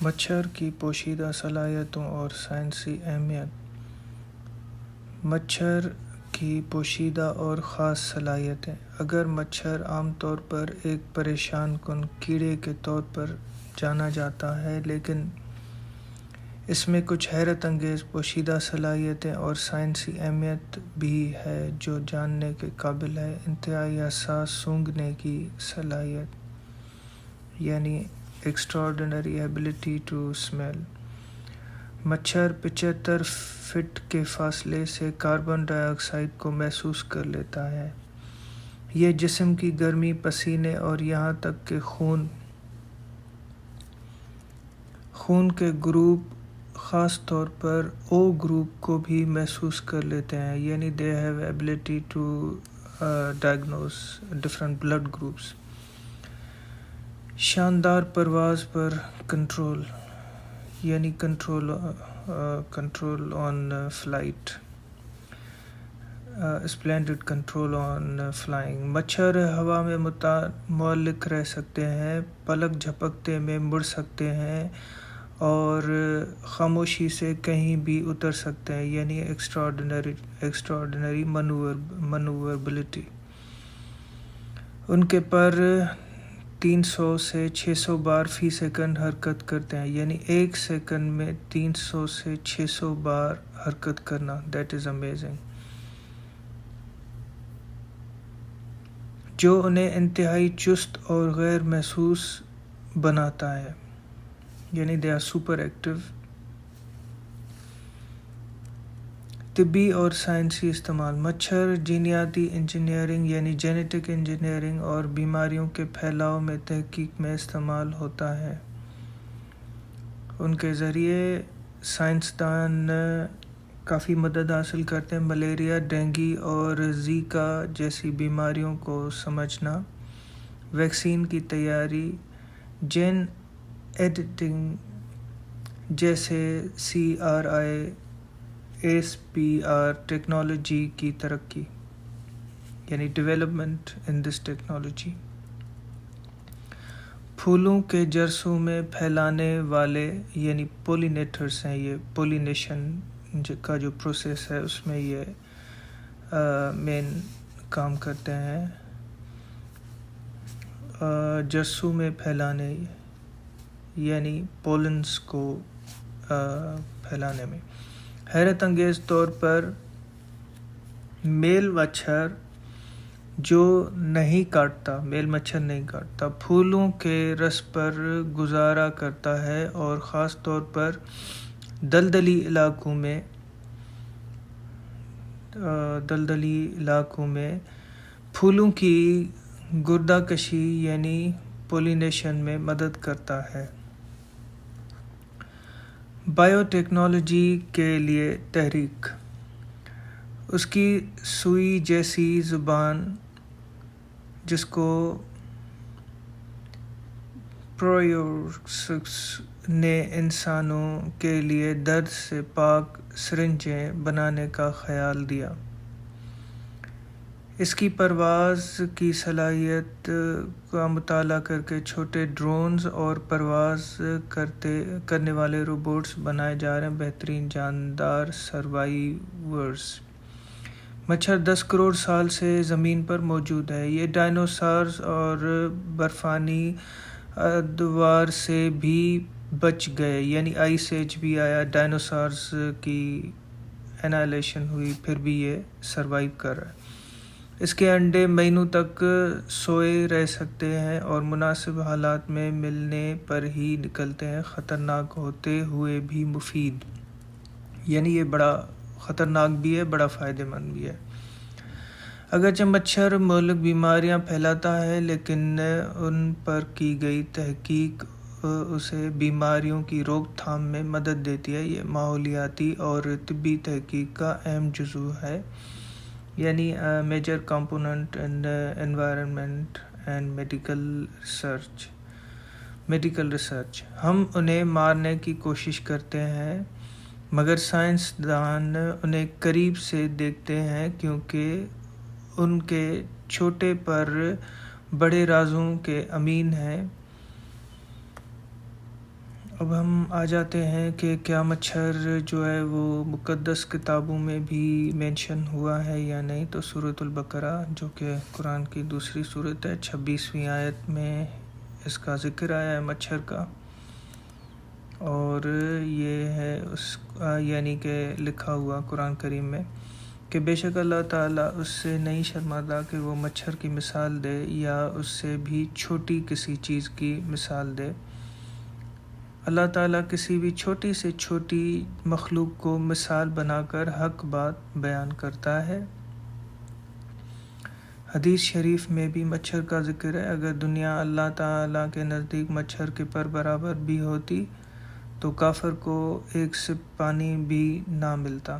مچھر کی پوشیدہ صلاحیتوں اور سائنسی اہمیت۔ مچھر کی پوشیدہ اور خاص صلاحیتیں۔ اگر مچھر عام طور پر ایک پریشان کن کیڑے کے طور پر جانا جاتا ہے، لیکن اس میں کچھ حیرت انگیز پوشیدہ صلاحیتیں اور سائنسی اہمیت بھی ہے جو جاننے کے قابل ہے۔ انتہائی حساس سونگھنے کی صلاحیت، یعنی ایکسٹراڈنری ایبلٹی ٹو اسمیل۔ مچھر 75 فٹ کے فاصلے سے کاربن ڈائی آکسائیڈ کو محسوس کر لیتا ہے۔ یہ جسم کی گرمی، پسینے اور یہاں تک کہ خون کے گروپ، خاص طور پر او گروپ کو بھی محسوس کر لیتے ہیں، یعنی they have ability to diagnose different blood groups۔ شاندار پرواز پر کنٹرول، یعنی control on flight, splendid control on flying. مچھر ہوا میں معلق رہ سکتے ہیں، پلک جھپکتے میں مڑ سکتے ہیں اور خاموشی سے کہیں بھی اتر سکتے ہیں، یعنی ایکسٹراڈنری مینووربلٹی۔ ان کے پر 300 سے 600 بار فی سیکنڈ حرکت کرتے ہیں، یعنی ایک سیکنڈ میں 300 سے 600 بار حرکت کرنا۔ That is amazing. جو انہیں انتہائی چست اور غیر محسوس بناتا ہے، یعنی they are super active۔ طبی اور سائنسی استعمال۔ مچھر جینیاتی انجینئرنگ، یعنی جینیٹک انجینئرنگ اور بیماریوں کے پھیلاؤ میں تحقیق میں استعمال ہوتا ہے۔ ان کے ذریعے سائنسدان کافی مدد حاصل کرتے ہیں۔ ملیریا، ڈینگی اور زیکا جیسی بیماریوں کو سمجھنا، ویکسین کی تیاری، جین ایڈیٹنگ جیسے CRISPR ٹیکنالوجی کی ترقی، یعنی ڈیولپمنٹ ان دس ٹیکنالوجی۔ پھولوں کے جرسوں میں پھیلانے والے، یعنی پولینیٹرز ہیں، یہ پولینیشن کا جو پروسیس ہے اس میں یہ مین کام کرتے ہیں، جرسوں میں پھیلانے، یعنی پولنز کو پھیلانے میں۔ حیرت انگیز طور پر میل مچھر نہیں کاٹتا، پھولوں کے رس پر گزارا کرتا ہے اور خاص طور پر دلدلی علاقوں میں پھولوں کی گردہ کشی، یعنی پولینیشن میں مدد کرتا ہے۔ بائیو ٹیکنالوجی کے لیے تحریک۔ اس کی سوئی جیسی زبان، جس کو پرویوکس نے انسانوں کے لیے درد سے پاک سرنجیں بنانے کا خیال دیا۔ اس کی پرواز کی صلاحیت کا مطالعہ کرکے چھوٹے ڈرونز اور پرواز کرنے والے روبوٹس بنائے جا رہے ہیں، بہترین جاندار سروائیورز۔ مچھر 10 کروڑ سال سے زمین پر موجود ہے۔ یہ ڈائنوسارز اور برفانی ادوار سے بھی بچ گئے، یعنی آئس ایج بھی آیا، ڈائنوسارز کی انائلیشن ہوئی، پھر بھی یہ سروائیو کر رہا ہے۔ اس کے انڈے مہینوں تک سوئے رہ سکتے ہیں اور مناسب حالات میں ملنے پر ہی نکلتے ہیں، خطرناک ہوتے ہوئے بھی مفید، یعنی یہ بڑا خطرناک بھی ہے، بڑا فائدہ مند بھی ہے۔ اگرچہ مچھر مہلک بیماریاں پھیلاتا ہے، لیکن ان پر کی گئی تحقیق اسے بیماریوں کی روک تھام میں مدد دیتی ہے۔ یہ ماحولیاتی اور طبی تحقیق کا اہم جزو ہے، یعنی major component in environment and medical research. ہم انہیں مارنے کی کوشش کرتے ہیں، مگر سائنسدان انہیں قریب سے دیکھتے ہیں کیونکہ ان کے چھوٹے پر بڑے رازوں کے امین ہیں اب ہم آ جاتے ہیں کہ کیا مچھر جو ہے وہ مقدس کتابوں میں بھی مینشن ہوا ہے یا نہیں. تو سورۃ البقرہ جو کہ قرآن کی دوسری سورت ہے 26ویں آیت میں اس کا ذکر آیا ہے مچھر کا. اور یہ ہے یعنی کہ لکھا ہوا قرآن کریم میں کہ بے شک اللہ تعالیٰ اس سے نہیں شرماتا کہ وہ مچھر کی مثال دے یا اس سے بھی چھوٹی کسی چیز کی مثال دے. اللہ تعالیٰ کسی بھی چھوٹی سے چھوٹی مخلوق کو مثال بنا کر حق بات بیان کرتا ہے. حدیث شریف میں بھی مچھر کا ذکر ہے. اگر دنیا اللہ تعالیٰ کے نزدیک مچھر کے پر برابر بھی ہوتی تو کافر کو ایک سپ پانی بھی نہ ملتا.